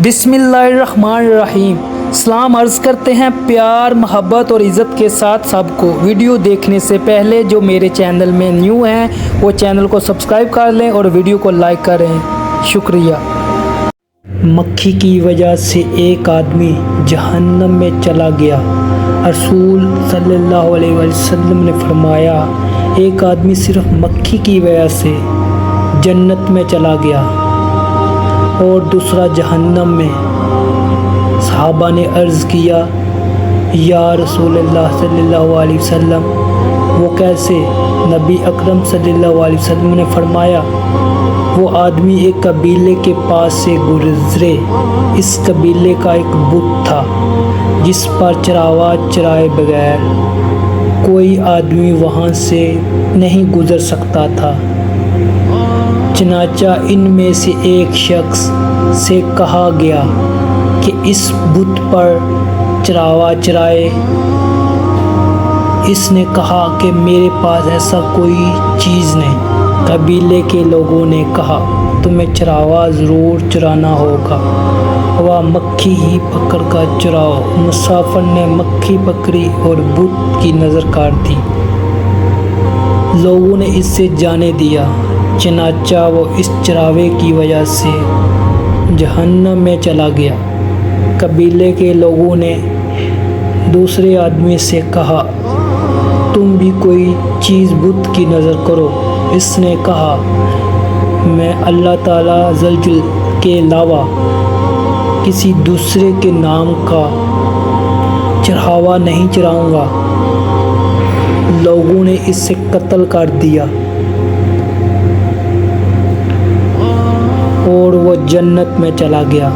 بسم اللہ الرحمن الرحیم۔ سلام عرض کرتے ہیں پیار محبت اور عزت کے ساتھ سب کو۔ ویڈیو دیکھنے سے پہلے جو میرے چینل میں نیو ہیں وہ چینل کو سبسکرائب کر لیں اور ویڈیو کو لائک کریں، شکریہ۔ مکھی کی وجہ سے ایک آدمی جہنم میں چلا گیا۔ رسول صلی اللہ علیہ وسلم نے فرمایا ایک آدمی صرف مکھی کی وجہ سے جنت میں چلا گیا اور دوسرا جہنم میں۔ صحابہ نے عرض کیا یا رسول اللہ صلی اللہ علیہ وسلم وہ کیسے؟ نبی اکرم صلی اللہ علیہ وسلم نے فرمایا وہ آدمی ایک قبیلے کے پاس سے گزرے، اس قبیلے کا ایک بت تھا جس پر چراوا چرائے بغیر کوئی آدمی وہاں سے نہیں گزر سکتا تھا۔ چنانچہ ان میں سے ایک شخص سے کہا گیا کہ اس بت پر چراوا چرائے۔ اس نے کہا کہ میرے پاس ایسا کوئی چیز نہیں۔ قبیلے کے لوگوں نے کہا تمہیں چراوا ضرور چرانا ہوگا، وہ مکھی ہی پکڑ کر چراؤ۔ مسافر نے مکھی پکڑی اور بت کی نظر کاٹ دی۔ لوگوں نے اس سے جانے دیا، چنانچہ وہ اس چراوے کی وجہ سے جہنم میں چلا گیا۔ قبیلے کے لوگوں نے دوسرے آدمی سے کہا تم بھی کوئی چیز بت کی نظر کرو۔ اس نے کہا میں اللہ تعالیٰ ذوالجلال کے علاوہ کسی دوسرے کے نام کا چڑھاوا نہیں چڑھاؤں گا۔ لوگوں نے اسے قتل کر دیا اور وہ جنت میں چلا گیا۔